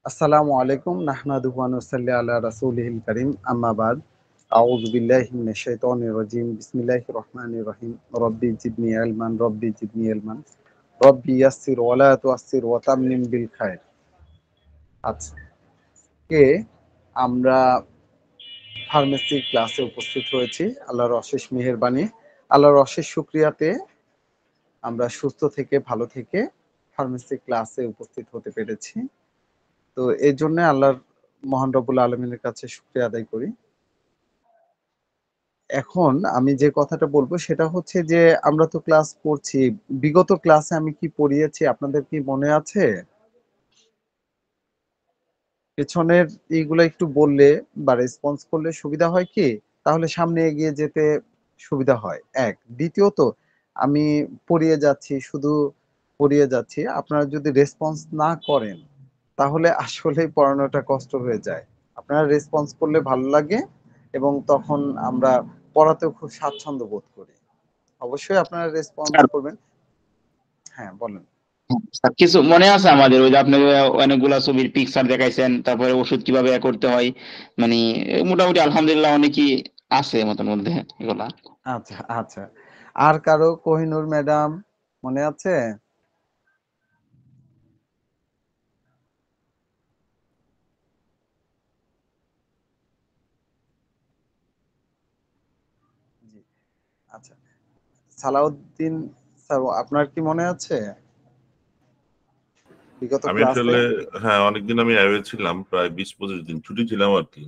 আসসালামু আলাইকুম নাহমাদুহু ওয়া নুসাল্লি আলা রাসূলিহিল কারীম আম্মা বাদ আউযু বিল্লাহি মিনাশ শাইতানির রাজীম বিসমিল্লাহির রহমানির রহিম রব্বি জিদনি ইলমান রব্বি ইয়াসসির ওয়া লা তুআসসির ওয়া তাম্মিম বিল খায়র। আজকে আমরা ফার্মেসি ক্লাসে উপস্থিত হয়েছি। আল্লাহর অশেষ মেহেরবানি, আল্লাহর অশেষ শুকরিয়াতে আমরা সুস্থ থেকে ভালো থেকে ফার্মেসি ক্লাসে উপস্থিত হতে পেরেছি। তো এই জন্য আল্লাহর মহান রব্বুল আলমিনের কাছে শুকরিয়া আদায় করি। এখন আমি যে কথাটা বলবো সেটা হচ্ছে যে আমরা তো ক্লাস করছি। বিগত ক্লাসে আমি কি পড়িয়েছি আপনাদের কি মনে আছে? পেছনের এইগুলা একটু বললে বা রেসপন্স করলে সুবিধা হয় কি? তাহলে সামনে এগিয়ে যেতে সুবিধা হয়। এক। দ্বিতীয়ত আমি পড়িয়ে যাচ্ছি, শুধু পড়িয়ে যাচ্ছি। আপনারা যদি রেসপন্স না করেন তাহলে আসলেই পড়ানোটা কষ্ট হয়ে যায়। আপনারা রেসপন্স করলে ভালো লাগে এবং তখন আমরা পড়াতেও খুব স্বাচ্ছন্দ্য বোধ করি। অবশ্যই আপনারা রেসপন্স স্যার, করবেন। হ্যাঁ, বলেন। স্যার, কিছু মনে আছে আমাদের ওই যে আপনি অনেকগুলা ছবির পিকচার দেখাইছেন, তারপরে ওষুধ কিভাবে করতে হয়, মানে মোটামুটি আলহামদুলিল্লাহ অনেকই আছে মতের মধ্যে এগুলা। আচ্ছা, আচ্ছা। আর কারো কোহিনূর ম্যাডাম মনে আছে? জি, আচ্ছা। সালাউদ্দিন স্যার আপনার কি মনে আছে বিগত আমি ক্লাসে? আসলে হ্যাঁ, অনেকদিন আমি অ্যাওয়ে ছিলাম, প্রায় 20-25 দিন ছুটি ছিলাম আর কি।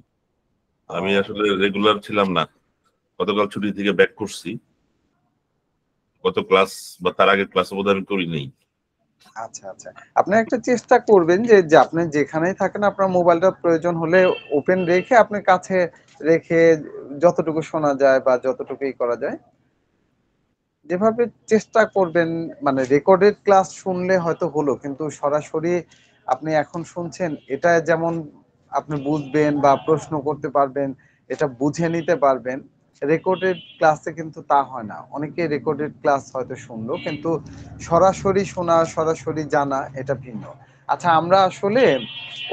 আমি আসলে রেগুলার ছিলাম না, গতকাল ছুটি থেকে ব্যাক করছি। গত ক্লাস বা তার আগের ক্লাস বোধহয় আমি করি নাই। আচ্ছা, আচ্ছা। আপনি একটা চেষ্টা করবেন যে আপনি যেখানেই থাকেন আপনার মোবাইলটা প্রয়োজন হলে ওপেন রেখে আপনি কাছে রেখে যতটুকু শোনা যায় বা যতটুকু করা যায় যেভাবে চেষ্টা করবেন, মানে রেকর্ডেড ক্লাস শুনলে হয়তো হলো, কিন্তু সরাসরি আপনি এখন শুনছেন এটা যেমন আপনি বুঝবেন বা প্রশ্ন করতে পারবেন, এটা বুঝে নিতে পারবেন। রেকর্ডেড ক্লাসে কিন্তু তা হয় না। অনেকে রেকর্ডেড ক্লাস হয়তো শুনলো, কিন্তু সরাসরি শোনা, সরাসরি জানা এটা ভিন্ন। আচ্ছা, আমরা আসলে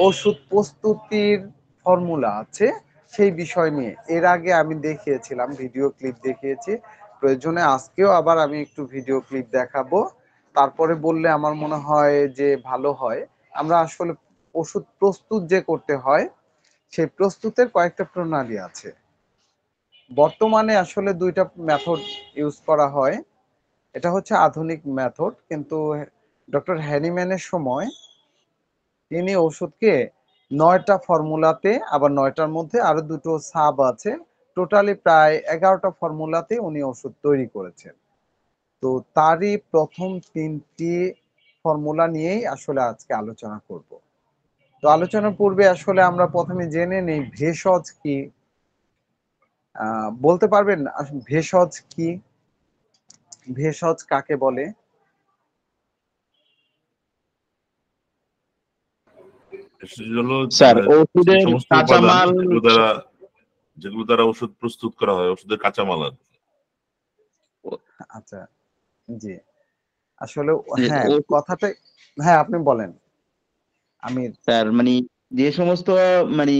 ওষুধ প্রস্তুতির ফর্মুলা আছে সেই বিষয় নিয়ে এর আগে আমি দেখিয়েছিলাম, ভিডিও ক্লিপ দেখিয়েছি। প্রয়োজনে আজকেও আবার আমি একটু ভিডিও ক্লিপ দেখাবো, তারপরে বললে আমার মনে হয় যে ভালো হয়। আমরা আসলে ওষুধ প্রস্তুত যে করতে হয় সেই প্রস্তুতের কয়েকটা প্রণালী আছে। বর্তমানে আসলে দুইটা মেথড ইউজ করা হয়। এটা হচ্ছে আধুনিক মেথড, কিন্তু ডক্টর হ্যানিম্যানের সময় তিনি ওষুধকে ৯টা ফর্মুলাতে, আবার ৯টার মধ্যে আরো দুটো সাব আছে, টোটালি প্রায় ১১টা ফর্মুলাতে উনি ওষুধ তৈরি করেছেন। তো তারই প্রথম ৩টি ফর্মুলা নিয়েই আসলে আজকে আলোচনা করব। তো আলোচনার পূর্বে আসলে আমরা প্রথমে জেনে নেই ভেষজ কি। বলতে পারবেন ভেষজ কি? ভেষজ কাকে বলে? সেটা হলো স্যার, সেই ওষুধের সমস্ত উপাদান কাঁচামাল। যেগুলো দ্বারা ওষুধ প্রস্তুত করা হয়, ওষুধের কাঁচামাল আর কি। আচ্ছা, জি। আসলে হ্যাঁ, ও- কথাটা হ্যাঁ আপনি বলেন। আমি স্যার, মানে যে সমস্ত মানে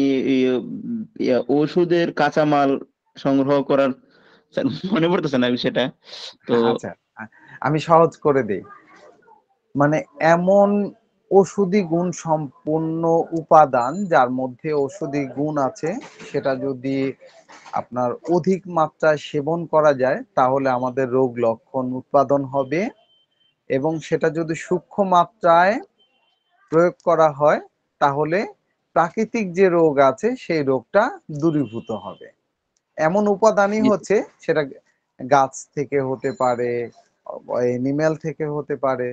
ওষুধের কাঁচামাল সংগ্রহ করার, স্যার মনে পড়তেছে না বিষয়টা তো। আচ্ছা, আমি সহজ করে দেই। মানে এমন ঔষধি গুণ সম্পন্ন উপাদান যার মধ্যে ঔষধি গুণ আছে, সেটা যদি আপনার অধিক মাত্রায় সেবন করা যায় তাহলে আমাদের রোগ লক্ষণ উৎপাদন হবে, এবং সেটা যদি সূক্ষ্ম মাত্রায় প্রয়োগ করা হয় তাহলে প্রাকৃতিক যে রোগ আছে সেই রোগটা দূরীভূত হবে। এমন উপাদানই হচ্ছে, সেটা গাছ থেকে হতে পারে, এনিম্যাল থেকে হতে পারে,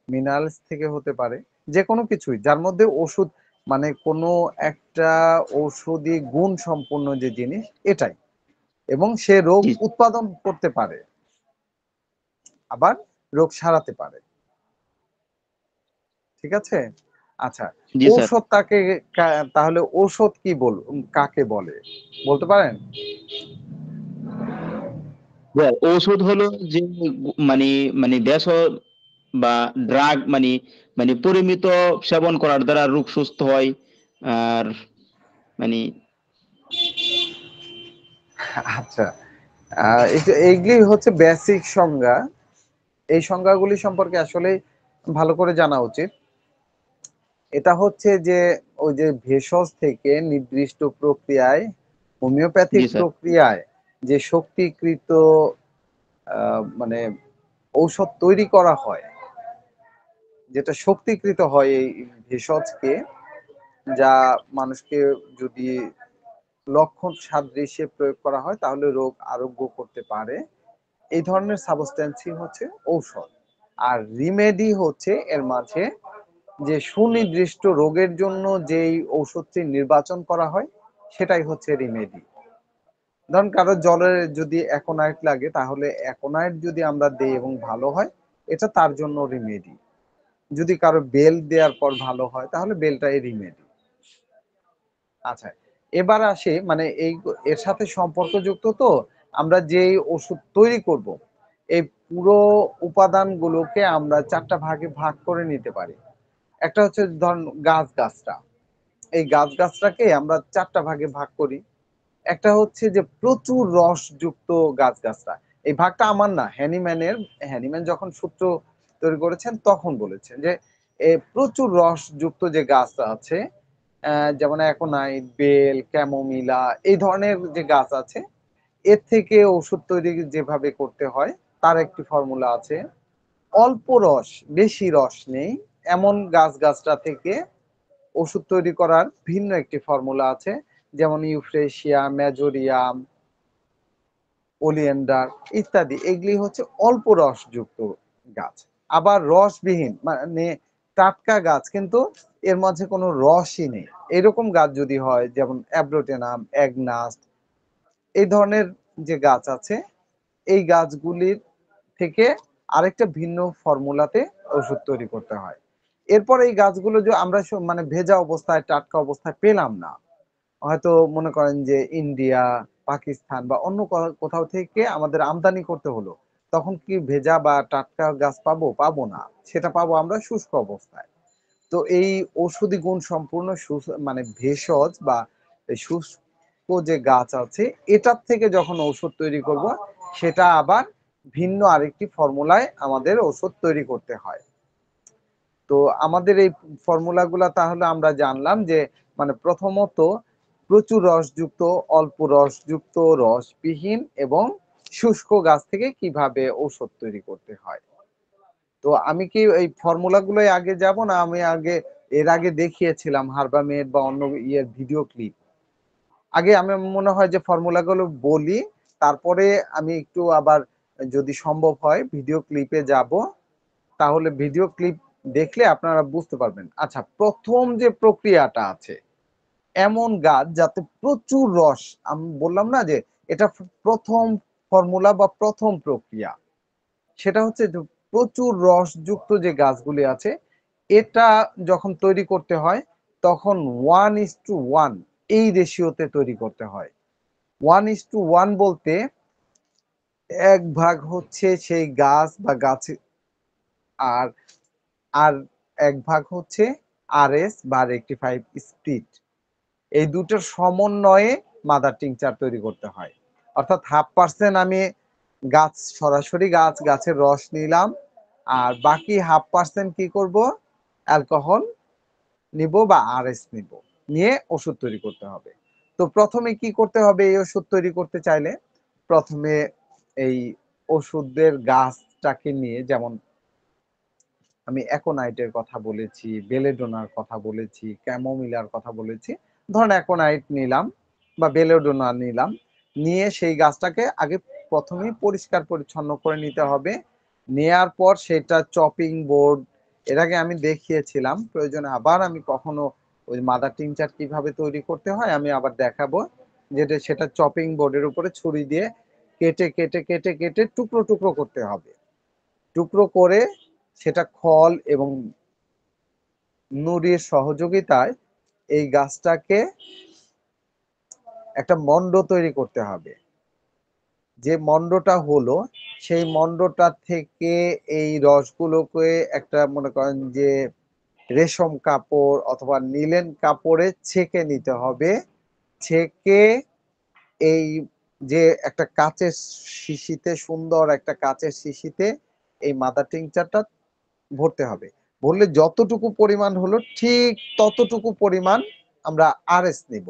মিনারেলস থেকে হতে পারে, যে কোনো কিছুই যার মধ্যে ওষুধ, মানে কোনো একটা ঔষধি গুণ সম্পন্ন যে জিনিস এটাই, এবং সে রোগ জি উৎপাদন করতে পারে, আবার রোগ সারাতে পারে। ঠিক আছে? আচ্ছা, জি স্যার। ঔষধ তাকে তাহলে ঔষধ কি কাকে বলে বলতে পারেন? স্যার, ঔষধ হলো যে মানে মানে ভেষজ বা ড্রাগ মানে মানে পরিমিত সেবন করার দ্বারা রোগ সুস্থ হয়। আর মানে আচ্ছা, এইগুলি হচ্ছে বেসিক সংজ্ঞা। এই সংজ্ঞাগুলি সম্পর্কে আসলে ভালো করে জানা উচিত। এটা হচ্ছে যে ওই যে ভেষজ থেকে নির্দিষ্ট প্রক্রিয়ায়, হোমিওপ্যাথিক জি স্যার। প্রক্রিয়ায় যে শক্তিকৃত মানে ঔষধ তৈরি করা হয়, যেটা শক্তিকৃত হয় এই ভেষজকে, যা মানুষকে যদি লক্ষণ সাদৃশ্যে প্রয়োগ করা হয় তাহলে রোগ আরোগ্য করতে পারে, এই ধরনের সাবস্টেন্সই হচ্ছে ঔষধ। আর রিমেডি হচ্ছে এর মাঝে যে সুনির্দিষ্ট রোগের জন্য যেই ঔষধটি নির্বাচন করা হয় সেটাই হচ্ছে রিমেডি। ধরুন কারো জ্বরে যদি অ্যাকোনাইট লাগে তাহলে অ্যাকোনাইট যদি আমরা দেই এবং ভালো হয়, এটা তার জন্য রিমেডি। যদি কারো বেল দেওয়ার পর ভালো হয় তাহলে বেলটাই রিমেডি। আচ্ছা, এবার আসি মানে এর সাথে সম্পর্কযুক্ত তো আমরা যেই ওষুধ তৈরি করব, এই পুরো উপাদানগুলোকে আমরা ৪ টা ভাগে ভাগ করে নিতে পারি। একটা হচ্ছে ধরুন গাছটা। এই গাছটাকে আমরা ৪ টা ভাগে ভাগ করি। একটা হচ্ছে যে প্রচুর রসযুক্ত গাছটা। এই ভাগটা আমার না, হ্যানিম্যান যখন সূত্র তৈরি করেছেন তখন বলেছেন যে প্রচুর রসযুক্ত যে গাছ আছে, যেমন অ্যাকোনাইট, বেল, ক্যামোমিলা এই ধরনের যে গাছ আছে, এর থেকে ওষুধ তৈরি যেভাবে করতে হয় তার একটি ফর্মুলা আছে। অল্প রস, বেশি রস নেই এমন গাছটা থেকে ওষুধ তৈরি করার ভিন্ন একটি ফর্মুলা আছে। যেমন ইউফ্রেশিয়া, মেজোরিয়াম, ওলিয়েন্ডার ইত্যাদি। এগুলি হচ্ছে অল্প রসযুক্ত গাছ। আবার রসবিহীন মানে টাটকা গাছ কিন্তু এর মাঝে কোনো রসই নেই, এরকম গাছ যদি হয়, যেমন অ্যাব্রোটেনাম, অ্যাগনাস্ট এই ধরনের যে গাছ আছে, এই গাছগুলির থেকে আরেকটা ভিন্ন ফর্মুলাতে ওষুধ তৈরি করতে হয়। এরপর এই গাছগুলো যে আমরা মানে ভেজা অবস্থায়, টাটকা অবস্থায় পেলাম না, হয়তো মনে করেন যে ইন্ডিয়া, পাকিস্তান বা অন্য কোথাও থেকে আমাদের আমদানি করতে হলো, তখন কি ভেজা বা টাটকা গাছ পাবো? পাবো না, সেটা পাবো আমরা শুষ্ক অবস্থায়। তো এই ঔষধি গুণ সম্পূর্ণ মানে ভেষজ বা এই শুষ্ক যে গাছ আছে, এটার থেকে যখন ঔষধ তৈরি করব, সেটা আবার ভিন্ন আরেকটি ফর্মুলায় আমাদের ওষুধ তৈরি করতে হয়। তো আমাদের এই ফর্মুলাগুলা তাহলে আমরা জানলাম যে মানে প্রথমত প্রচুর রসযুক্ত, অল্প রসযুক্ত, রসবিহীন এবং শুষ্ক গাছ থেকে কিভাবে ঔষধ তৈরি করতে হয়। তো আমি কি এই ফর্মুলাগুলোই আগে যাব, না আমি এর আগে দেখিয়েছিলাম হার্বামেড বা অন্য ইয়ের ভিডিও ক্লিপ? আগে আমি মনে হয় যে ফর্মুলাগুলো বলি, তারপরে আমি একটু আবার যদি সম্ভব হয় ভিডিও ক্লিপে যাব, তাহলে ভিডিও ক্লিপ দেখলে আপনারা বুঝতে পারবেন। আচ্ছা, প্রথম যে প্রক্রিয়াটা আছে, এমন গাছ যাতে প্রচুর রস, আমি বললাম না যে এটা প্রথম ফর্মুলা বা প্রথম প্রক্রিয়া, সেটা হচ্ছে যে প্রচুর রসযুক্ত যে গাছগুলি আছে, এটা যখন তৈরি করতে হয় তখন 1:1 এই রেশিওতে তৈরি করতে হয়। 1:1 বলতে ১ ভাগ হচ্ছে সেই গাছ বা গাছে, আর আর ১ ভাগ হচ্ছে আরএস বা রেকটিফাইড স্পিরিট। এই দুটোর সমন্বয়ে মাদার টিংচার তৈরি করতে হয়। অর্থাৎ 0.5% আমি সরাসরি গাছের রস নিলাম, আর বাকি 0.5% কি করব? অ্যালকোহল নিব বা আরএস নিব, নিয়ে ওষুধ তৈরি করতে হবে। তো প্রথমে কি করতে হবে এই ওষুধ তৈরি করতে চাইলে? প্রথমে এই ওষুধের গাছটাকে নিয়ে, যেমন আমি অ্যাকোনাইটের কথা বলেছি, বেলেডোনার কথা বলেছি, ক্যামোমিলার কথা বলেছি। ধরুন অ্যাকোনাইট নিলাম বা বেলেডোনা নিলাম, নিয়ে সেই গাছটাকে আগে প্রথমেই পরিষ্কার পরিচ্ছন্ন করে নিতে হবে। নেয়ার পর সেটা চপিং বোর্ড, এর আগে আমি দেখিয়েছিলাম, প্রয়োজনে আবার আমি কখনো ওই মাদার টিংচার কিভাবে তৈরি করতে হয় আমি আবার দেখাবো। যেটা সেটা চপিং বোর্ডের উপরে ছুরি দিয়ে কেটে কেটে কেটে কেটে টুকরো টুকরো করতে হবে। টুকরো করে সেটা খল এবং নুড়ির সহযোগিতায় এই গাছটাকে একটা মন্ড তৈরি করতে হবে। যে মন্ডটা হলো সেই মন্ডটা থেকে এই রসগুলোকে একটা মনে করেন যে রেশম কাপড় অথবা নিলেন কাপড়ে ছেঁকে নিতে হবে। ছেঁকে এই যে একটা কাচের শিশিতে, সুন্দর একটা কাচের শিশিতে এই মাদার টিংচারটা ভরতে হবে। ভরলে যতটুকু পরিমাণ হলো ঠিক ততটুকু পরিমাণ আমরা আরএস নিব।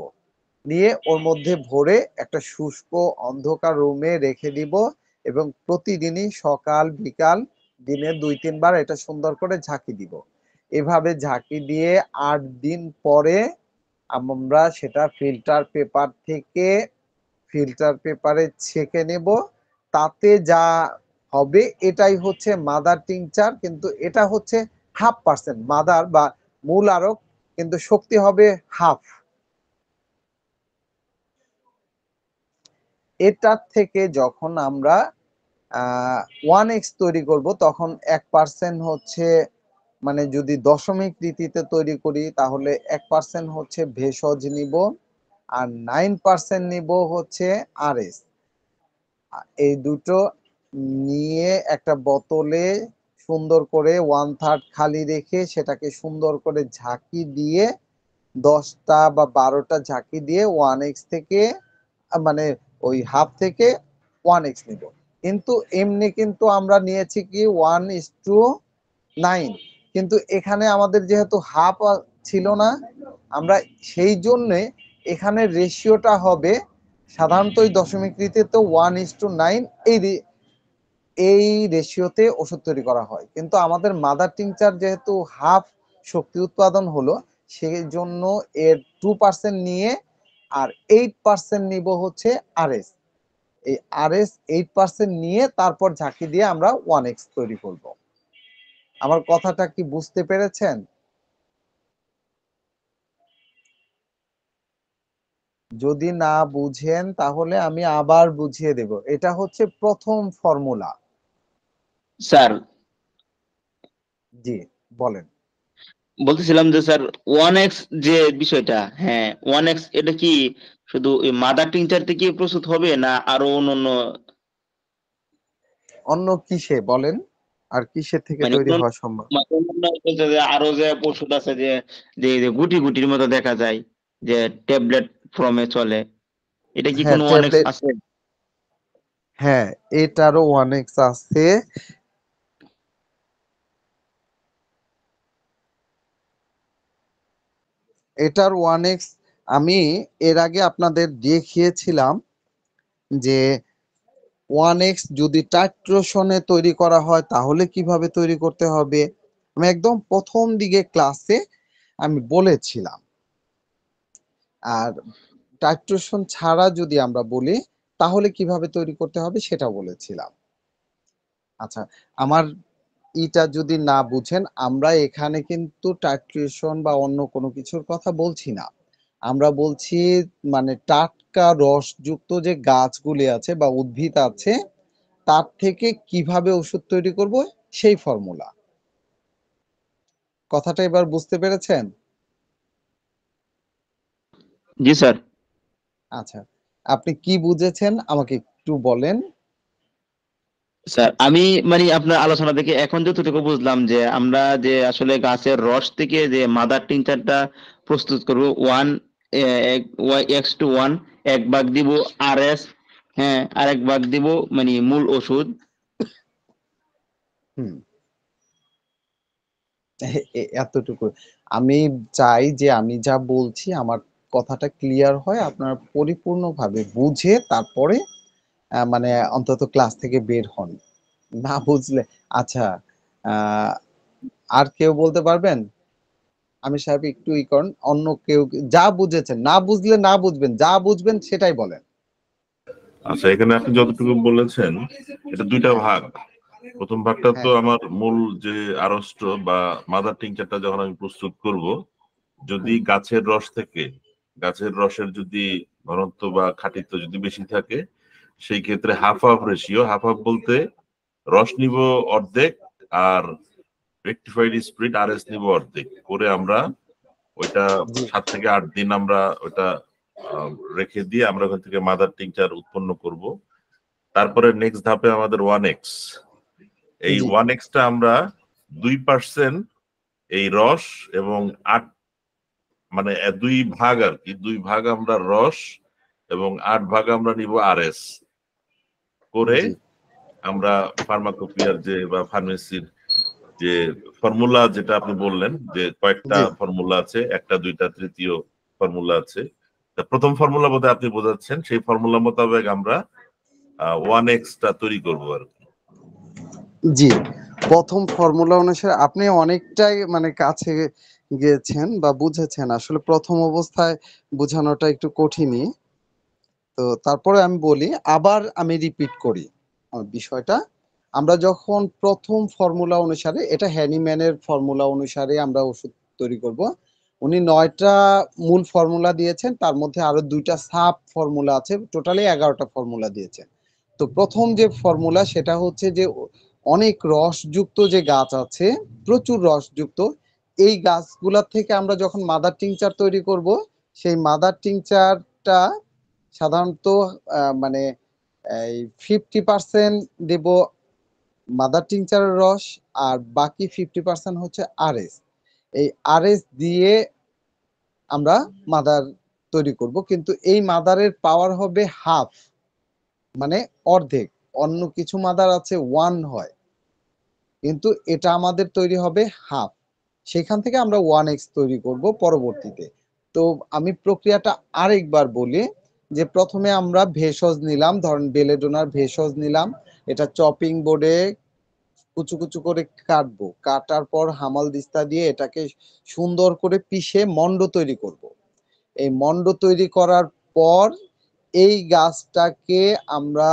নিয়ে ওর মধ্যে ভরে একটা শুষ্ক অন্ধকার রুমে রেখে দিব এবং প্রতিদিনই সকাল বিকাল দিনে ২-৩ বার এটা সুন্দর করে ঝাঁকি দিব। এভাবে ঝাঁকি দিয়ে ৮ দিন পরে আমরা সেটা ফিল্টার পেপারে ছেঁকে নেব। তাতে যা হবে এটাই হচ্ছে মাদার টিংচার, কিন্তু এটা হচ্ছে 0.5% মাদার বা মূল আরক, কিন্তু শক্তি হবে হাফ। এটার থেকে যখন আমরা 1x তৈরি করব তখন 1% হচ্ছে মানে যদি দশমিক রীতিতে তৈরি করি তাহলে 1% হচ্ছে ভেষজ নিব আর 9% নিব হচ্ছে আরএস। এই দুটো নিয়ে একটা বোতলে সুন্দর করে 1/3 খালি রেখে সেটাকে সুন্দর করে ঝাঁকি দিয়ে 10টা বা 12টা ঝাঁকি দিয়ে 1x থেকে মানে ওই হাফ থেকে 1x নিব। কিন্তু এমনি কিন্তু আমরা নিয়েছি কি 1:9, কিন্তু এখানে আমাদের যেহেতু হাফ ছিল না, আমরা সেই জন্যে এখানে রেশিওটা হবে সাধারণত ওই দশমিক রীতিতে 1:9 এই রেশিওতে ওষুধ তৈরি করা হয়। কিন্তু আমাদের মাদার টিংচার যেহেতু হাফ শক্তি উৎপাদন হলো সেই জন্য এর 2% নিয়ে আর 8% নিব হচ্ছে আরএস। এই আরএস 8% নিয়ে তারপর ঝাঁকি দিয়ে আমরা 1x তৈরি করব। আমার কথাটা কি বুঝতে পেরেছেন? যদি না বুঝেন তাহলে আমি আবার বুঝিয়ে দেব। এটা হচ্ছে প্রথম ফর্মুলা। স্যার জি, বলেন। বলতেছিলাম যে স্যার 1x যে বিষয়টা, হ্যাঁ 1x এটা কি শুধু ওই মাদার টিংচার থেকে প্রস্তুত হবে না আরো অন্যান্য, অন্য কিসে বলেন? আর কিসের থেকে মানে তৈরি অন্যান্য হওয়া সম্ভব? অন্যান্য বলতে যে আরো যে ওষুধ আছে যে যে যে গুটি গুটির মতো দেখা যায়, যে ট্যাবলেট ফর্মে চলে, এটা কি হ্যাঁ, কোনো 1x ট্যাবলেট। আছে? হ্যাঁ, এটারও 1x আছে। এটার 1x আমি এর আগে আপনাদের দেখিয়েছিলাম যে 1x যদি টাইট্রেশনে তৈরি করা হয় তাহলে কিভাবে তৈরি করতে হবে। আমি একদম প্রথম দিকে ক্লাসে আমি বলেছিলাম। আর টাইট্রেশন ছাড়া যদি আমরা বলি তাহলে কিভাবে তৈরি করতে হবে সেটা বলেছিলাম। আচ্ছা, আমার ইটা যদি না বুঝেন, আমরা এখানে কিন্তু টাইট্রেশন বা অন্য কোনো কিছুর কথা বলছি না। আমরা বলছি মানে টাটকা রসযুক্ত যে গাছগুলি আছে বা উদ্ভিদ আছে তার থেকে কিভাবে ওষুধ তৈরি করব সেই ফর্মুলা। কথাটা এবার বুঝতে পেরেছেন? জি স্যার। আচ্ছা, আপনি কি বুঝেছেন আমাকে একটু বলেন। স্যার আমি মানে আপনার আলোচনা থেকে এখন যতটুকু বুঝলাম যে আমরা যে আসলে গাছের রস থেকে যে মাদার টিংচারটা প্রস্তুত করব, 1:1 এক ভাগ দিব আরএস, হ্যাঁ আর এক ভাগ দিব মানে মূল ওষুধ। হুম, এতটুকু আমি চাই যে আমি যা বলছি আমার কথাটা ক্লিয়ার হয়, আপনারা পরিপূর্ণভাবে বুঝে তারপরে মানে অন্তত ক্লাস থেকে বের হন। না বুঝলে আচ্ছা, আহ, আর কেউ বলতে পারবেন? আমি সাহেব একটু ই করেন, অন্য কেউ যা বুঝেছেন, না বুঝলে না বুঝবেন, যা বুঝবেন সেটাই বলেন। আচ্ছা, এখানে আপনি যতটুকু বলেছেন এটা দুইটা হ্যাঁ, ভাগ। প্রথম ভাগটা তো হ্যাঁ, আমার মূল যে আড়ষ্ট বা মাদার টিংচারটা যখন আমি প্রস্তুত করব, যদি হুম, গাছের রস থেকে, গাছের রসের যদি ঘনত্ব বা খাঁটিত্ব যদি বেশি থাকে, সেই ক্ষেত্রে half half ratio, half half বলতে রস নিব অর্ধেক আর রেকটিফাইড স্প্রিট আরএস নিব অর্ধেক করে আমরা ওইটা জি, 7 থেকে 8 দিন আমরা ওইটা রেখে দিয়ে আমরা ওখান থেকে মাদার টিংচার উৎপন্ন করব। তারপরে নেক্সট ধাপে আমাদের 1x, এই জি 1x টা আমরা 2% এই রস এবং 8 মানে 2 ভাগ আর কি, 2 ভাগ আমরা রস এবং 8 ভাগ আমরা নিব আরএস করে জি আমরা ফার্মাকোপিয়ার যে বা ফার্মেসির যে ফর্মুলা যেটা আপনি বললেন যে কয়েকটা জি ফর্মুলা আছে, একটা দুইটা তৃতীয় ফর্মুলা আছে, তা প্রথম ফর্মুলা বোধহয় আপনি বোঝাচ্ছেন, সেই ফর্মুলা মোতাবেক আমরা 1x টা তৈরি করবো আর কি। জি প্রথম ফর্মুলা অনুসারে আপনি অনেকটাই মানে কাছে গিয়েছেন বা বুঝেছেন। আসলে প্রথম অবস্থায় বোঝানোটা একটু কঠিনই। তো তারপরে আমি বলি, আবার আমি রিপিট করি বিষয়টা। আমরা যখন প্রথম ফর্মুলা অনুসারে, এটা হ্যানিম্যানের ফর্মুলা অনুসারে আমরা ওষুধ তৈরি করব। উনি 9টা মূল ফর্মুলা দিয়েছেন, তার মধ্যে আরো 2টা সাব ফর্মুলা আছে, টোটালি 11টা ফর্মুলা দিয়েছেন। তো প্রথম যে ফর্মুলা সেটা হচ্ছে যে অনেক রসযুক্ত যে গাছ আছে, প্রচুর রসযুক্ত, এই গাছগুলা থেকে আমরা যখন মাদার টিংচার তৈরি করব, সেই মাদার টিংচারটা সাধারণত মানে এই 50% দেব মাদার টিংচারের রস, আর বাকি 50% হচ্ছে আরএস। এই আরএস দিয়ে আমরা মাদার তৈরি করব, কিন্তু এই মাদারের পাওয়ার হবে হাফ, মানে অর্ধেক। অন্য কিছু মাদার আছে 1 হয়, কিন্তু এটা আমাদের তৈরি হবে হাফ। সেখান থেকে আমরা 1x তৈরি করব পরবর্তীতে। তো আমি প্রক্রিয়াটা আরেকবার বলি, যে প্রথমে আমরা ভেষজ নিলাম, ধরেন বেলেডোনার ভেষজ নিলাম, এটা চপিং বোর্ডে কুচু কুচু করে কাটবো, কাটার পর হামাল দিস্তা দিয়ে এটাকে সুন্দর করে পিষে মন্ড তৈরি করব। এই মন্ড তৈরি করার পর এই গাছটাকে আমরা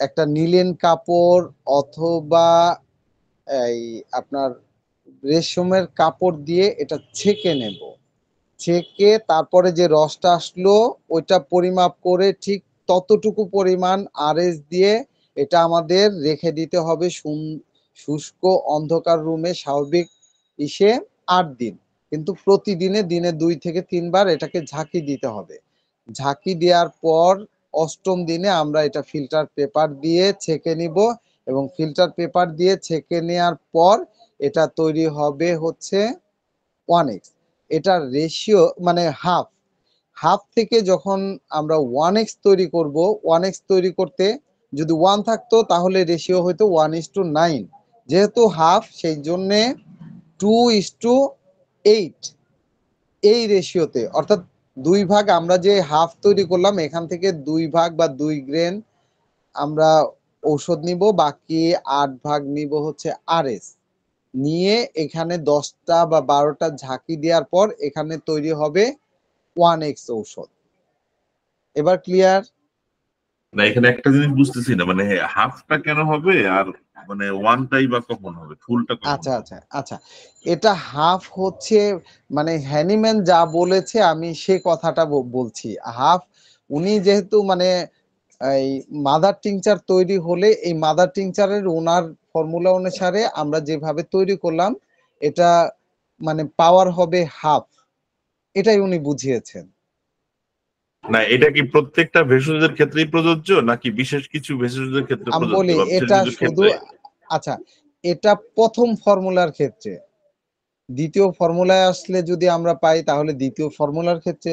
একটা নিলেন কাপড় অথবা এই আপনার রেশমের কাপড় দিয়ে এটা ছেঁকে নেব। ছেঁকে তারপরে যে রসটা আসলো ওইটা পরিমাপ করে ঠিক ততটুকু পরিমাণ আরএস দিয়ে এটা আমাদের রেখে দিতে হবে শুষ্ক অন্ধকার রুমে, স্বাভাবিক ইসে 8 দিন। কিন্তু প্রতিদিনে দিনে 2 থেকে 3 বার এটাকে ঝাঁকি দিতে হবে। ঝাঁকি দেওয়ার পর 8ম দিনে আমরা এটা ফিল্টার পেপার দিয়ে ছেঁকে নিব, এবং ফিল্টার পেপার দিয়ে ছেঁকে নেওয়ার পর এটা তৈরি হবে হচ্ছে 1x। এটার রেশিও মানে হাফ। হাফ থেকে যখন আমরা 1x তৈরি করব, 1x তৈরি করতে যদি 1 থাকতো তাহলে রেশিও হয়তো 1:9। যেহেতু হাফ, সেই জন্যে 2:8 এই রেশিওতে, অর্থাৎ 2 ভাগ আমরা যে হাফ তৈরি করলাম এখান থেকে 2 ভাগ বা 2 গ্রেন আমরা ঔষধ নিব, বাকি 8 ভাগ নিব হচ্ছে আরএস। নিয়ে এখানে 10টা বা 12টা ঝাঁকি দেওয়ার পর এখানে তৈরি হবে 1x ঔষধ। এবার ক্লিয়ার? না, এখানে একটা জিনিস বুঝতেছি না, মানে হাফটা কেন হবে আর মানে ওয়ানটাই বা কখন হবে, ফুলটা কখন আচ্ছা হবে? আচ্ছা আচ্ছা, এটা হাফ হচ্ছে মানে হ্যানিম্যান যা বলেছে আমি সে কথাটা বলছি। হাফ উনি যেহেতু মানে এই মাদার টিংচার তৈরি হলে এই মাদার টিংচারের ওনার ফর্মুলা অনুসারে আমরা যেভাবে তৈরি করলাম, এটা মানে পাওয়ার হবে হাফ, এটাই উনি বুঝিয়েছেন। না, এটা কি প্রত্যেকটা ভেষজের ক্ষেত্রেই প্রযোজ্য নাকি বিশেষ কিছু ভেষজের ক্ষেত্রে আমি প্রযোজ্য বলি বা বিশেষ এটা কিছুর শুধু, ক্ষেত্রে? আচ্ছা, এটা প্রথম ফর্মুলার ক্ষেত্রে। দ্বিতীয় ফর্মুলায় আসলে যদি আমরা পাই তাহলে দ্বিতীয় ফর্মুলার ক্ষেত্রে,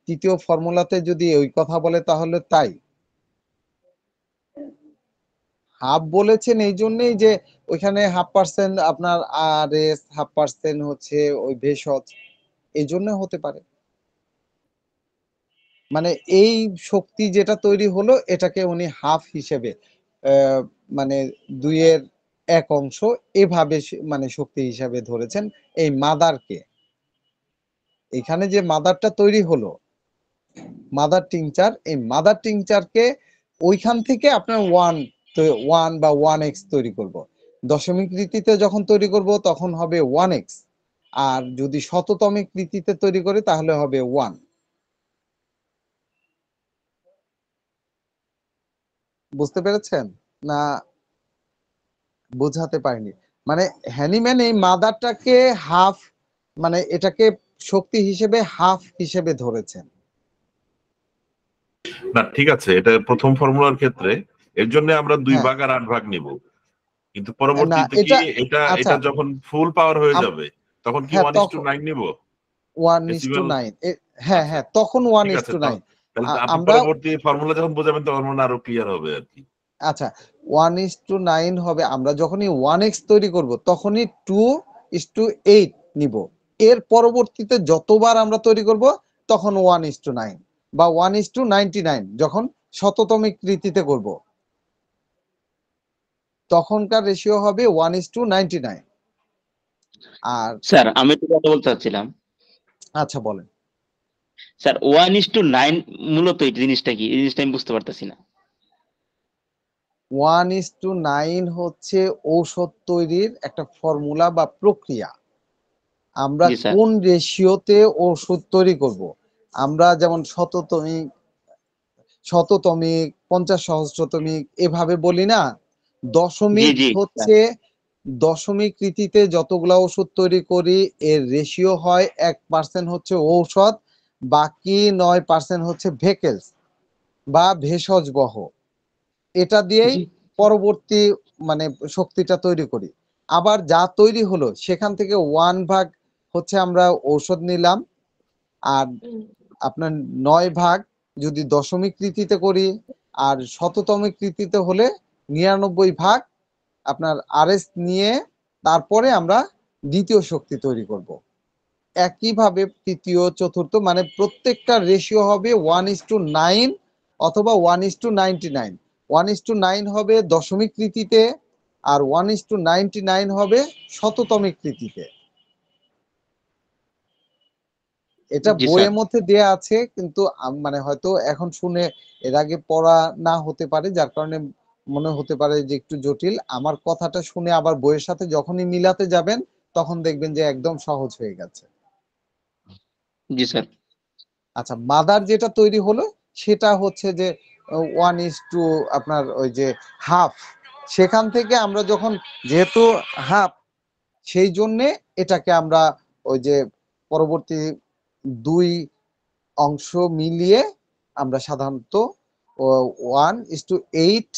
তৃতীয় ফর্মুলাতে যদি ওই কথা বলে তাহলে তাই। হাফ বলেছেন এই জন্যই যে ওইখানে 1/2% আপনার আরএস, 1/2% হচ্ছে ওই ভেষজ, এই জন্য হতে পারে। মানে এই শক্তি যেটা তৈরি হলো এটাকে উনি হাফ হিসেবে মানে 2-এর 1 অংশ এভাবে মানে শক্তি হিসাবে ধরেছেন এই মাদারকে। এখানে যে মাদারটা তৈরি হলো, মাদার টিংচার, এই মাদার টিংচারকে ওইখান থেকে আপনার 1 বা 1x তৈরি করব। দশমিক রীতিতে যখন তৈরি করব তখন হবে 1x, আর যদি শততমিক রীতিতে তৈরি করি তাহলে হবে 1। বুঝতে পেরেছেন না? বোঝাতে পারিনি। মানে হ্যানিম্যান এই মাদারটাকে হাফ, মানে এটাকে শক্তি হিসেবে হাফ হিসেবে ধরেছেন। না ঠিক আছে, এটা প্রথম ফর্মুলার ক্ষেত্রে এর জন্য আমরা 2 হ্যাঁ ভাগ আর 8 ভাগ নিব, কিন্তু না পরবর্তীতে কি এটা এটা আচ্ছা এটা যখন ফুল পাওয়ার হয়ে আম- যাবে তখন কি হ্যাঁ 1:9 নিব 1:9, হ্যাঁ আচ্ছা হ্যাঁ তখন ওয়ান ঠিক ইস আছে, টু নাইন তাহলে তো আপনি আমরা পরবর্তী ফর্মুলা যখন বোঝাবেন তখন মনে হয় আরো ক্লিয়ার হবে আর কি। আচ্ছা 1:9 হবে। আমরা যখনই 1x তৈরি করব তখনই 2:8 নিব। এর পরবর্তীতে যতবার আমরা তৈরি করব তখন 1:9 বা 1:99 যখন শততমিক রীতিতে করব তখনকার রেশিও হবে 1:99। আর স্যার আমি একটু কথা বলতে চাচ্ছিলাম। আচ্ছা বলেন। স্যার 1:9 মূলত এই জিনিসটা কি, এই জিনিসটা আমি বুঝতে পারতেছি না। 1:9 হচ্ছে ঔষধ তৈরির একটা ফর্মুলা বা প্রক্রিয়া। আমরা জি স্যার। কোন রেশিওতে ওষুধ তৈরি করব। আমরা যেমন শততমিক 50 সহস্রতমিক এভাবে বলি না, জি দশমিক জি স্যার। হচ্ছে দশমিক রীতিতে যতগুলা ওষুধ তৈরি করি এর রেশিও হয় 1% হচ্ছে ঔষধ, বাকি 9% হচ্ছে ভেকেলস বা ভেষজ বহ। এটা দিয়েই জি পরবর্তী মানে শক্তিটা তৈরি করি। আবার যা তৈরি হলো সেখান থেকে 1 ভাগ হচ্ছে আমরা ঔষধ নিলাম। আর আপনার 9 ভাগ যদি দশমিক রীতিতে করি আর শততমিক রীতিতে হলে 99 ভাগ আপনার আরএস নিয়ে তারপরে আমরা দ্বিতীয় শক্তি তৈরি করব। একইভাবে তৃতীয় চতুর্থ মানে প্রত্যেকটা রেশিও হবে 1:9 অথবা 1:99। 1:9 হবে দশমিক রীতিতে আর 1:99 হবে শততমিক রীতিতে। এটা জি স্যার। বইয়ের মধ্যে দেয়া আছে কিন্তু মানে হয়তো এখন শুনে এর আগে পড়া না হতে পারে যার কারণে মনে হতে পারে যে একটু জটিল। আমার কথাটা শুনে আবার বইয়ের সাথে যখনই মিলাতে যাবেন তখন দেখবেন যে একদম সহজ হয়ে গেছে। জি স্যার। আচ্ছা মাদার যেটা তৈরি হলো সেটা হচ্ছে যে 1:, আপনার ওই যে হাফ। সেখান থেকে আমরা যখন যেহেতু হাফ সেই জন্যে এটাকে আমরা ওই যে পরবর্তী 2 অংশ মিলিয়ে আমরা সাধারণত 1:8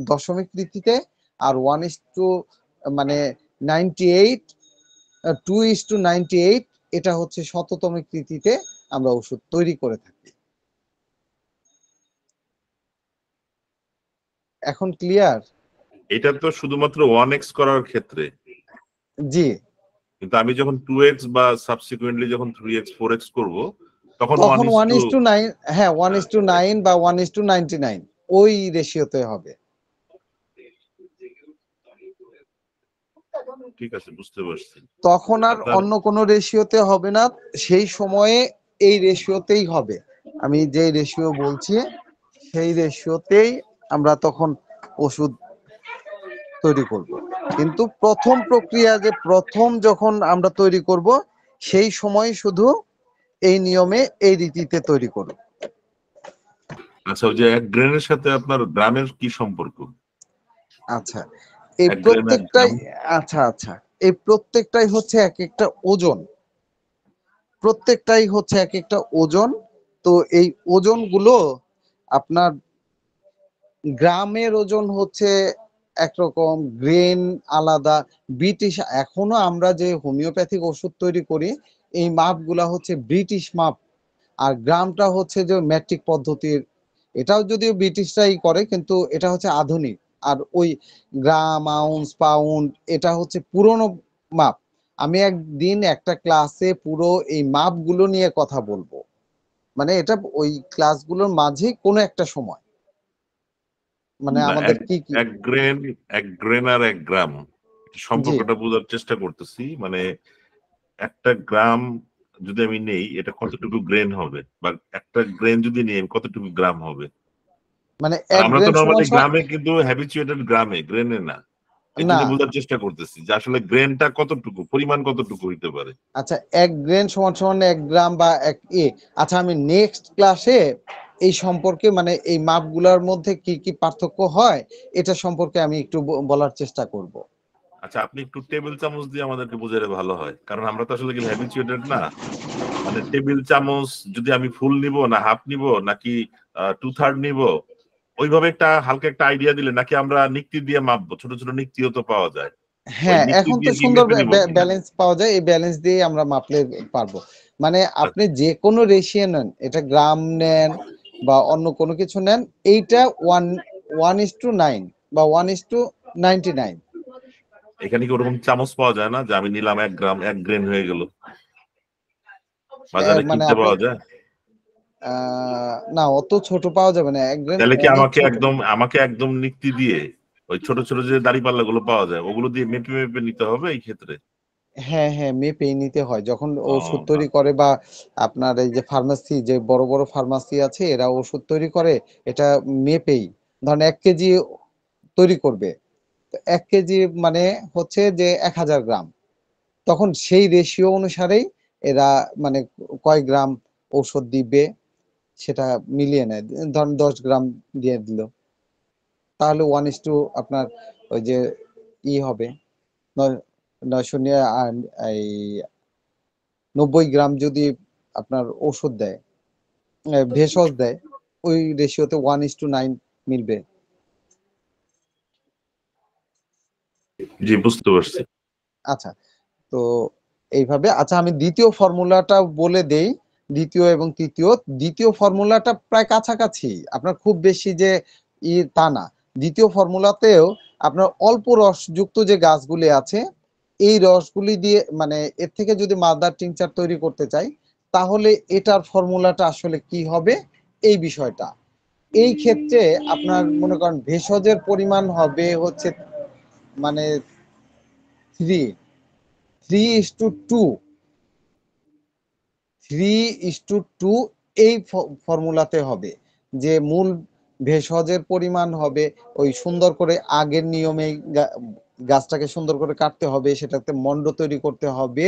দশমিক রীতিতে আর 1:, মানে 98, 2:98 এটা হচ্ছে শততমিক রীতিতে আমরা ওষুধ তৈরি করে থাকি। এখন ক্লিয়ার? এটা তো শুধুমাত্র 1x করার ক্ষেত্রে, জি কিন্তু আমি যখন 2x বা সাবসিকুয়েন্টলি যখন 3x 4x করব তখন তখন 1:9। 1:9, হ্যাঁ 1:9 বা 1:99 ওই রেশিওতে হবে। ঠিক আছে, বুঝতে পারছি। তখন আর আপনার অন্য কোনো রেশিওতে হবে না, সেই সময়ে এই রেশিওতেই হবে। আমি যে রেশিও বলছি সেই রেশিওতেই আমরা তখন ওষুধ তৈরি করব। কিন্তু প্রথম প্রক্রিয়া যে প্রথম যখন আমরা তৈরি করব সেই সময় শুধু এই নিয়মে এই রীতিতে তৈরি করব। আচ্ছা, ওই যে 1 গ্রেনের সাথে আপনার গ্রামের কি সম্পর্ক? আচ্ছা এই 1 গ্রাম 1 প্রত্যেকটাই, গ্রাম। আচ্ছা এই প্রত্যেকটাই হচ্ছে এক একটা ওজন। প্রত্যেকটাই হচ্ছে এক একটা ওজন। তো এই ওজনগুলো আপনার গ্রামের ওজন হচ্ছে একরকম, গ্রেন আলাদা। ব্রিটিশ এখনো আমরা যে হোমিওপ্যাথিক ওষুধ তৈরি করি এই মাপগুলা হচ্ছে ব্রিটিশ মাপ। আর গ্রামটা হচ্ছে যে ম্যাট্রিক পদ্ধতির, এটাও যদিও ব্রিটিশরাই করে কিন্তু এটা হচ্ছে আধুনিক। আর ওই গ্রাম আউন্স পাউন্ড এটা হচ্ছে পুরনো মাপ। আমি একদিন একটা ক্লাসে পুরো এই মাপগুলো নিয়ে কথা বলবো, মানে এটা ওই ক্লাসগুলোর মাঝে কোনো একটা সময় মানে না, আমাদের এক কি কি। এক গ্রেন, 1 গ্রেন আর 1 গ্রাম জি সম্পর্কটা বোঝার চেষ্টা করতেছি। মানে একটা গ্রাম যদি আমি নেই এটা কতটুকু গ্রেন হবে, বা একটা গ্রেন যদি নেই কতটুকু গ্রাম হবে। মানে আর এক আমরা তো গ্রেন সমান নরমালি গ্রামে কিন্তু হ্যাবিচুয়েটেড গ্রামে, গ্রেনে না। এই না। জন্য বোঝার চেষ্টা করতেছি যে আসলে গ্রেনটা কতটুকু, পরিমাণ কতটুকু হইতে পারে। আচ্ছা এক গ্রেন সমান সমান 1 গ্রাম বা এক আচ্ছা আমি নেক্সট ক্লাসে এই সম্পর্কে মানে এই মাপগুলোর মধ্যে কি কি পার্থক্য হয় এটা সম্পর্কে আমি একটু বলার চেষ্টা করব। আচ্ছা, আপনি একটু টেবিল চামচ দিয়ে আমাদেরকে বোঝালে ভালো হয়, কারণ আমরা তো আসলে হ্যাবিচুয়েটেড না। মানে টেবিল চামচ যদি আমি ফুল নিব না হাফ নিব নাকি 2/3 নিব, ওইভাবে একটা হালকা একটা আইডিয়া দিলে, নাকি আমরা নিক্তি দিয়ে মাপবো? ছোট ছোট নিক্তিও তো পাওয়া যায়, ওই হ্যাঁ, নিক্তি এখন তো দিয়ে কি সুন্দর মেপে নিব কিনা? ব্যালেন্স পাওয়া যায়, এই ব্যালেন্স দিয়ে আমরা মাপলে পারবো। মানে আপনি যে কোনো রেশিও নেন, এটা গ্রাম নেন বা অন্য কোনো কিছু নেন, এইটা 1:9 বা 1:99। এখানে কি ওরকম চামচ পাওয়া যায় না, যে আমি নিলাম 1 গ্রাম 1 গ্রেন হয়ে গেল? বাজারে মানে কিনতে আপনি পাওয়া যায়? না, অত ছোট পাওয়া যাবে না, 1 গ্রাম তাহলে কি অনেক আমাকে ছোট। একদম নিক্তি দিয়ে ওই ছোট ছোট যে দাঁড়িপাল্লা গুলো পাওয়া যায়, ওগুলো দিয়ে মেপে মেপে নিতে হবে এই ক্ষেত্রে? হ্যাঁ, হ্যাঁ, মেপেই নিতে হয় যখন ও ওষুধ তৈরি করে, বা আপনার এই যে ফার্মাসি, যে বড় বড় ফার্মাসি আছে, এরা ওষুধ তৈরি করে, এটা মেপেই। ধরেন 1 কেজি তৈরি করবে, তো 1 কেজি মানে হচ্ছে যে 1000 গ্রাম, তখন সেই রেশিও অনুসারেই এরা মানে কয় গ্রাম ঔষধ দিবে সেটা মিলিয়ে নেয়। ধরেন 10 গ্রাম দিয়ে দিল, তাহলে 1:, আপনার ওই যে হবে, 90 গ্রাম যদি আপনার ওষুধ দেয়, ভেষজ দেয়, ওই রেশিওতে 1:9 মিলবে। জি, বুঝতে পারছি। আচ্ছা, তো এইভাবে। আচ্ছা, আমি দ্বিতীয় ফর্মুলাটা বলে দেই। দ্বিতীয় এবং তৃতীয়, দ্বিতীয় ফর্মুলাটা প্রায় কাছাকাছি, আপনার খুব বেশি যে তা না। দ্বিতীয় ফর্মুলাতেও আপনার অল্প রসযুক্ত যে গাছগুলি আছে, এই রসগুলি দিয়ে, মানে এর থেকে যদি মাদার টিংচার তৈরি করতে চাই, তাহলে এটার ফর্মুলাটা আসলে কি হবে, এই বিষয়টা। এই ক্ষেত্রে আপনার মনে করেন ভেষজের পরিমাণ হবে হচ্ছে মানে 3:2, 3:2 এই ফর্মুলাতে হবে। যে মূল ভেষজের পরিমাণ হবে ওই সুন্দর করে আগের নিয়মে, গাছটাকে সুন্দর করে কাটতে হবে, সেটাতে মন্ড তৈরি করতে হবে।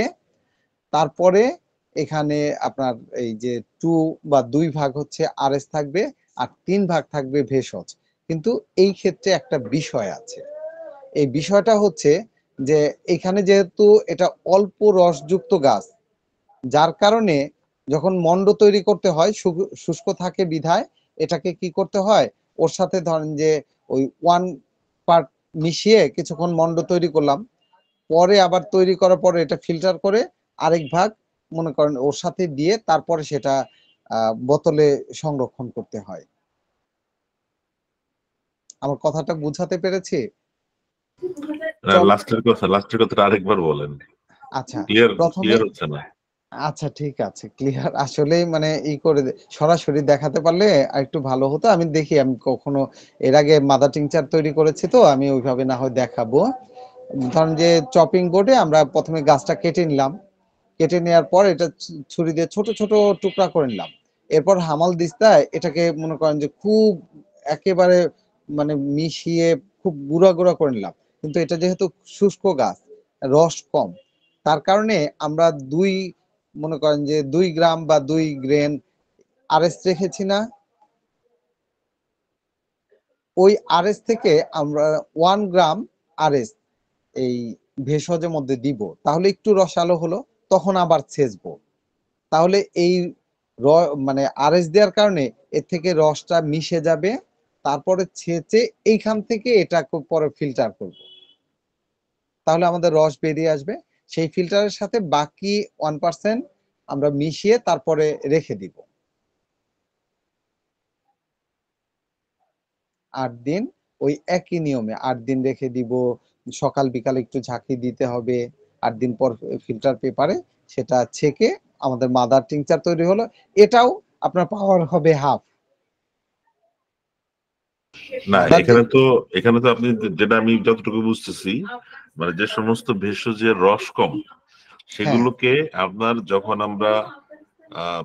তারপরে এখানে আপনার এই যে 2 ভাগ হচ্ছে আরএস থাকবে, আর 3 ভাগ থাকবে ভেষজ। কিন্তু এই ক্ষেত্রে একটা বিষয় আছে। এই বিষয়টা হচ্ছে যে এখানে যেহেতু এটা অল্প রসযুক্ত গাছ, যার কারণে যখন মন্ড তৈরি করতে হয়, শুষ্ক থাকে বিধায় এটাকে কি করতে হয়, ওর সাথে ধরেন যে ওই 1 পার্ট মিশিয়ে কিছুক্ষণ মন্ড তৈরি করলাম, পরে আবার তৈরি করার পরে এটা ফিল্টার করে আরেক ভাগ মনে করেন ওর সাথে দিয়ে তারপরে সেটা বোতলে সংরক্ষণ করতে হয়। আমার কথাটা বুঝাতে পেরেছি? চল, লাস্টের কথাটা আরেকবার বলেন, আচ্ছা, ক্লিয়ার প্রথমে, ক্লিয়ার হচ্ছে না। আচ্ছা ঠিক আছে, ক্লিয়ার আসলেই মানে করে সরাসরি দেখাতে পারলে আরেকটু ভালো হতো। আমি দেখি, আমি কখনো এর আগে মাদার টিংচার তৈরি করেছি, তো আমি ওইভাবে না হয় দেখাবো। ধরেন যে চপিং বোর্ডে আমরা প্রথমে গাছটা কেটে নিলাম, কেটে নেওয়ার পর এটা ছুরি দিয়ে ছোট ছোট টুকরা করে নিলাম। এরপর হামাল দিস্তায় এটাকে মনে করেন যে খুব একেবারে মানে মিশিয়ে খুব গুঁড়া গুঁড়া করে নিলাম। কিন্তু এটা যেহেতু শুষ্ক গাছ, রস কম, তার কারণে আমরা মনে করেন যে 2 গ্রাম বা 2 গ্রেন আরএস রেখেছি না, ওই আরএস থেকে আমরা 1 গ্রাম আরএস এই ভেষজের মধ্যে দিব, তাহলে একটু রসালো হলো, তখন আবার ছেঁচবো। তাহলে এই মানে আরএস দেওয়ার কারণে এর থেকে রসটা মিশে যাবে, তারপরে ছেঁচে এইখান থেকে এটা পরে ফিল্টার করব, তাহলে আমাদের রস বেরিয়ে আসবে। সেই ফিল্টারের সাথে বাকি 1% আমরা মিশিয়ে তারপরে রেখে দিব 8 দিন। ওই একই নিয়মে 8 দিন রেখে দিব, সকাল বিকাল একটু ঝাঁকি দিতে হবে। 8 দিন পর ফিল্টার পেপারে সেটা ছেঁকে আমাদের মাদার টিংচার তৈরি হলো। এটাও আপনার পাওয়ার হবে হাফ। না, বাট এখানে তো আপনি, যেটা আমি যতটুকু বুঝতেছি, মানে যে সমস্ত ভেষজের রস কম, হ্যাঁ, সেগুলোকে আপনার যখন আমরা আহ,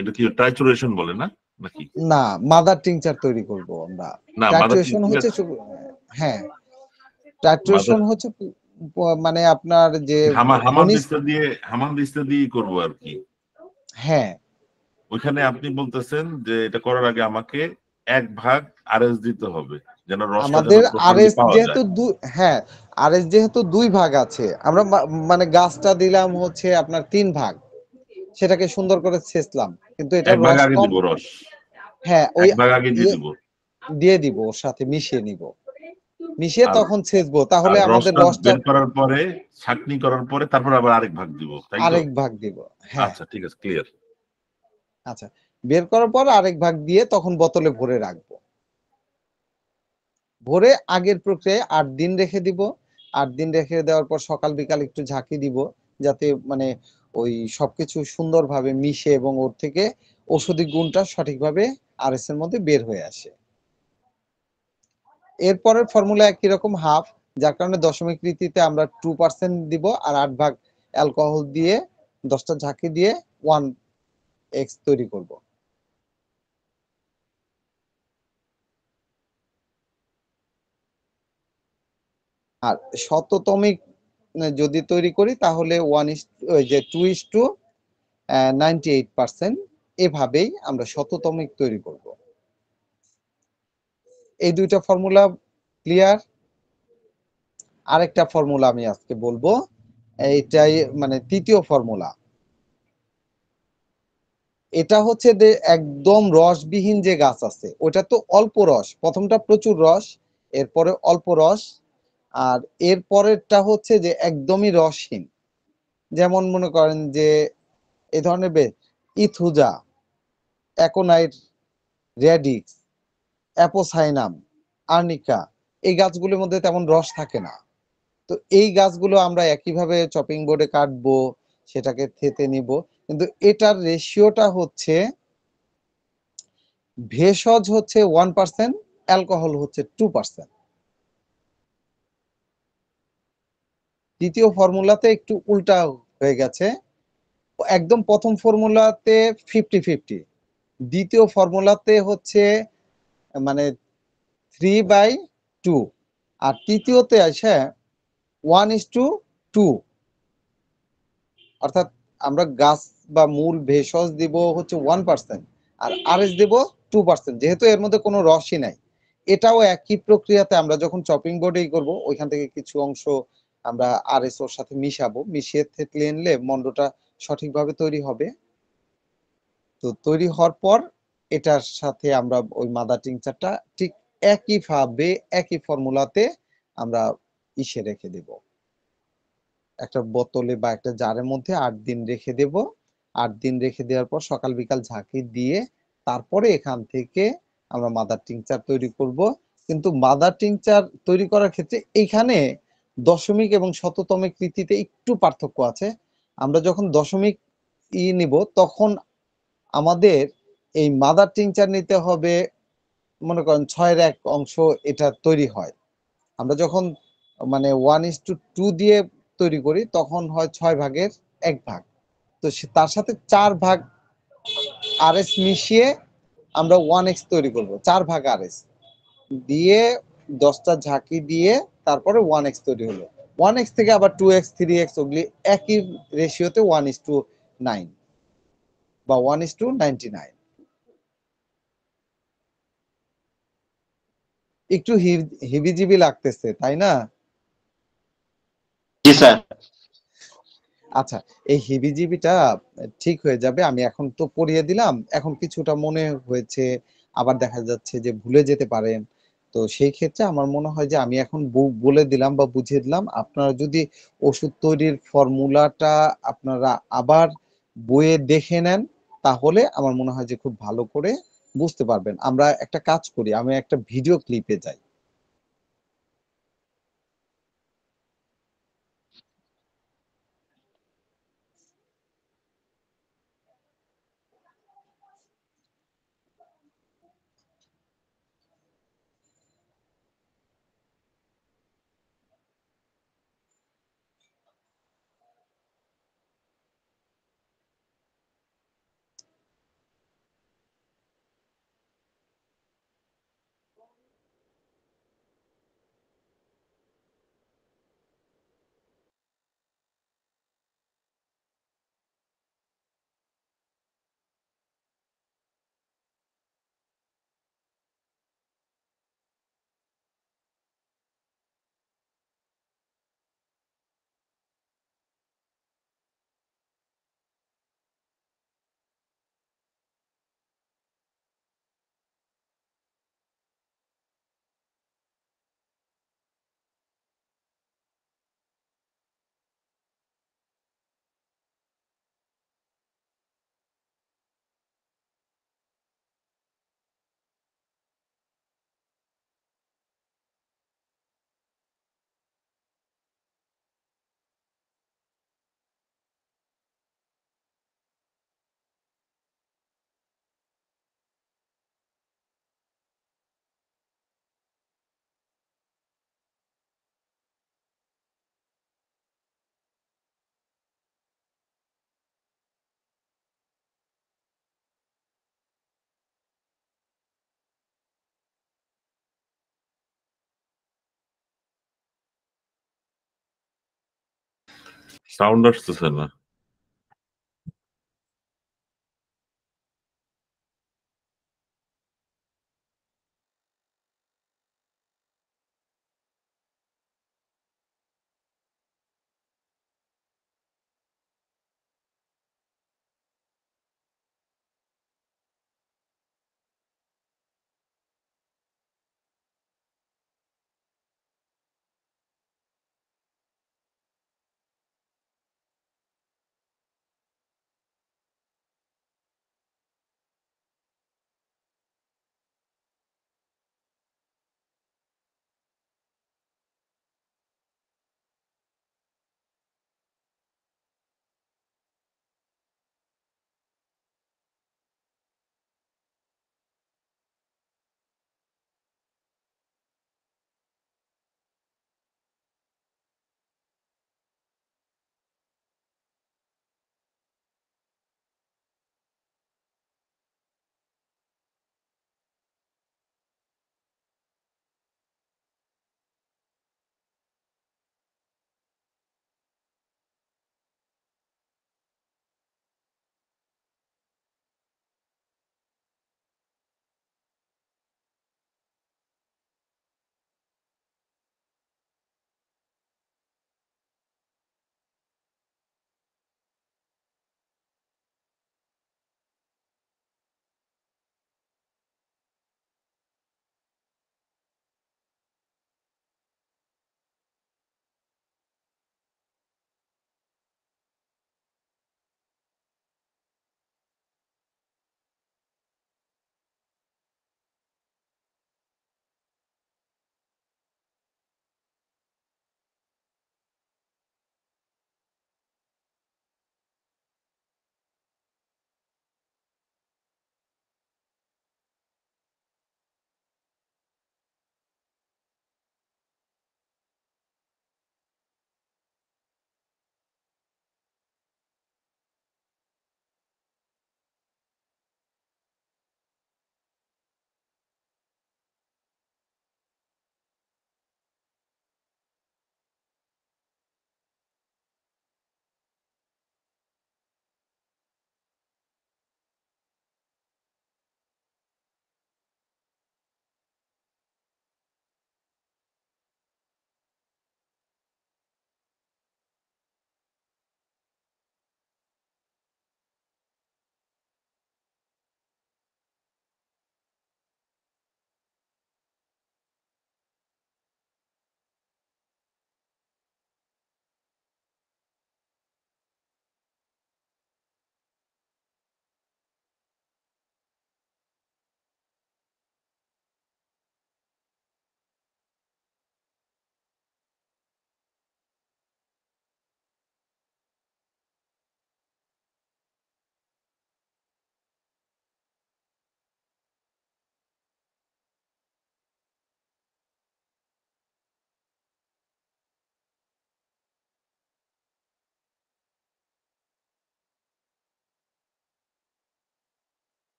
এটা কি ট্রাইচুরেশন বলে না নাকি? না, মাদার টিংচার তৈরি করব আমরা। না, মাদার টাইট্রেশন টিংচার, হচ্ছে হ্যাঁ, টাইট্রেশন হচ্ছে মানে আপনার যে খনিজ, হামান দিস্তা দিয়ে করবো আর কি। হ্যাঁ, ওইখানে আপনি বলতেছেন যে এটা করার আগে আমাকে 1 ভাগ আরএস দিতে হবে, যেন রসটা যেন আমাদের প্রপারলি আরএস পাওয়া যেহেতু যায়। হ্যাঁ, আরএস যেহেতু 2 ভাগ আছে, আমরা মানে গাছটা দিলাম হচ্ছে আপনার 3 ভাগ, সেটাকে সুন্দর করে ছেঁচলাম, কিন্তু এটা 1 ভাগ রস আগে কম। দিব রস। হ্যাঁ, ওই 1 ভাগ আগে দিয়ে ইয়ে দিব। দিয়ে দিব, ওর সাথে মিশিয়ে নিব। মিশিয়ে আর তখন ছেঁচবো। তাহলে আর আমাদের রসটা রসটা বের করার পরে, ছাঁকনি করার পরে তারপর আবার আরেক ভাগ দিব, তাই তো? আরেক ভাগ দিব। হ্যাঁ, আচ্ছা, ঠিক আছে, ক্লিয়ার। আচ্ছা। বের করার পর আরেক ভাগ দিয়ে তখন বোতলে ভরে রাখবো। ভরে আগের প্রক্রিয়ায় ৮ দিন রেখে দিব। ৮ দিন রেখে দেওয়ার পর সকাল বিকাল একটু ঝাঁকি দিব। যাতে মানে ওই সবকিছু সুন্দরভাবে মিশে এবং ওর থেকে ঔষধি গুণটা সঠিকভাবে আরএস এর মধ্যে বের হয়ে আসে। এরপরের ফর্মুলা একই রকম হাফ, যার কারণে দশমিক রীতিতে আমরা 2% দিব আর ৮ ভাগ অ্যালকোহল দিয়ে ১০টা ঝাঁকি দিয়ে 1x তৈরি করব। আর শততমিক যদি তৈরি করি তাহলে 98% এভাবেই আমরা শততমিক তৈরি করব। এই দুইটা ফর্মুলা ক্লিয়ার। আরেকটা ফর্মুলা আমি আজকে বলবো, এইটাই মানে তৃতীয় ফর্মুলা। এটা হচ্ছে যে একদম রসবিহীন যে গাছ আছে ওটা তো অল্প রস, প্রথমটা প্রচুর রস, এরপরে অল্প রস, আর এর পরেরটা হচ্ছে যে একদমই রসহীন। যেমন মনে করেন যে এই ধরনের ইথুজা, অ্যাকোনাইট, রেডিক্স, অ্যাপোসাইনাম, আর্নিকা, এই গাছগুলোর মধ্যে তেমন রস থাকে না। তো এই গাছগুলো আমরা একইভাবে চপিং বোর্ডে কাটবো, সেটাকে থেতে নিব, কিন্তু এটার রেশিওটা হচ্ছে ভেষজ হচ্ছে 1%, অ্যালকোহল হচ্ছে 2%। দ্বিতীয় ফর্মুলাতে একটু উল্টা হয়ে গেছে। একদম প্রথম ফর্মুলাতে 50-50, দ্বিতীয় ফর্মুলাতে হচ্ছে মানে 3/2, আর তৃতীয়তে আসে 1:2। অর্থাৎ আমরা গাছ বা মূল ভেষজ দিব হচ্ছে 1% আর আরএস দেব 2%, যেহেতু এর মধ্যে কোনো রসই নাই। এটাও একই প্রক্রিয়াতে আমরা যখন চপিং বোর্ডেই করব, ওইখান থেকে কিছু অংশ আমরা আরএস ওর সাথে মিশাবো, মিশিয়ে থেতলে নিলে মন্ডটা সঠিকভাবে তৈরি হবে। তো তৈরি হওয়ার পর এটার সাথে আমরা ওই মাদার টিংচারটা ঠিক একইভাবে একই ফর্মুলাতে আমরা ইসে রেখে দেব, একটা বোতলে বা একটা জারের মধ্যে ৮ দিন রেখে দেব। ৮ দিন রেখে দেওয়ার পর সকাল বিকাল ঝাঁকি দিয়ে তারপরে এখান থেকে আমরা মাদার টিংচার তৈরি করব। কিন্তু মাদার টিংচার তৈরি করার ক্ষেত্রে এইখানে দশমিক এবং শততমিক রীতিতে একটু পার্থক্য আছে। আমরা যখন দশমিক নিব তখন আমাদের এই মাদার টিংচার নিতে হবে, মনে করেন 6/1 এটা তৈরি হয়। আমরা যখন মানে 1:2 দিয়ে তৈরি করি তখন হয় 6/1 তো তার সাথে 4 ভাগ আরএস মিশিয়ে আমরা 1x তৈরি করব। 4 ভাগ আরএস দিয়ে 10টা ঝাঁকি দিয়ে তারপরে 1x তৈরি হলো। 1x থেকে আবার 2x 3x ওগুলি একই রেশিওতে 1:9 বা 1:99। একটু হিবিজিবি লাগতেছে তাই না? জি স্যার। আচ্ছা, এই হিবিজিবিটা ঠিক হয়ে যাবে। আমি এখন তো পড়িয়ে দিলাম, এখন কিছুটা মনে হয়েছে, আবার দেখা যাচ্ছে যে ভুলে যেতে পারেন। তো সেই ক্ষেত্রে আমার মনে হয় যে আমি এখন বলে দিলাম বা বুঝিয়ে দিলাম। আপনারা যদি ওষুধ তৈরির ফর্মুলাটা আপনারা আবার বইয়ে দেখে নেন, তাহলে আমার মনে হয় যে খুব ভালো করে বুঝতে পারবেন। আমরা একটা কাজ করি, আমি একটা ভিডিও ক্লিপে যাই। সাউন্ড আসতেছে না।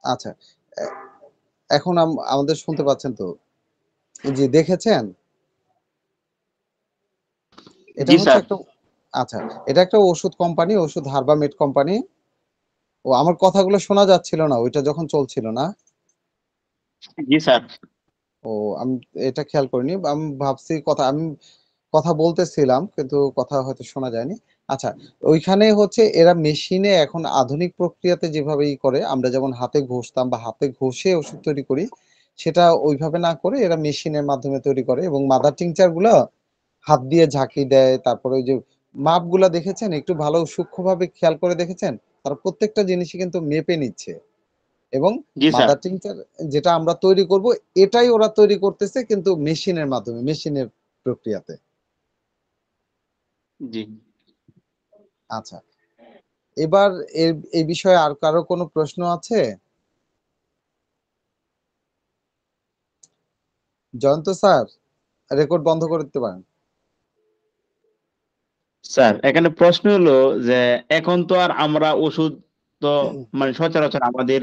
আচ্ছা। এ এখন আমাদের শুনতে পাচ্ছেন তো? জি, দেখেছেন? এটা জি হচ্ছে স্যার। একটা আচ্ছা, এটা একটা ওষুধ কোম্পানি, ওষুধ হারবামেড কোম্পানি। ও আমার কথাগুলো শোনা যাচ্ছিল না ওইটা যখন চলছিল না? জি স্যার। ও আমি এটা খেয়াল করিনি। আমি ভাবছি আমি কথা বলতেছিলাম কিন্তু কথা হয়তো শোনা যায়নি। আচ্ছা, ওইখানে হচ্ছে এরা মেশিনে এখন আধুনিক প্রক্রিয়াতে যেভাবে করে আমরা যেমন হাতে ঘষতাম বা হাতে ঘষে ওষুধ তৈরি করি, সেটা ওইভাবে না করে এরা মেশিনের মাধ্যমে তৈরি করে এবং মাদার টিংচার গুলা হাত দিয়ে ঝাঁকি দেয়। তারপরে ওই যে মাপগুলা দেখেছেন? একটু ভালো সূক্ষ্মভাবে খেয়াল করে দেখেছেন? তারা প্রত্যেকটা জিনিসই কিন্তু মেপে নিচ্ছে এবং জি স্যার। মাদার টিংচার যেটা আমরা তৈরি করব, এটাই ওরা তৈরি করতেছে কিন্তু মেশিনের মাধ্যমে, মেশিনের প্রক্রিয়াতে। জি। আচ্ছা। এবার এই বিষয়ে আর কারো কোনো প্রশ্ন আছে? জয়ন্ত স্যার? রেকর্ড বন্ধ করে দিতে পারেন। স্যার এখানে প্রশ্ন হলো যে এখন তো আর আমরা ওষুধ তো মানে সচরাচর আমাদের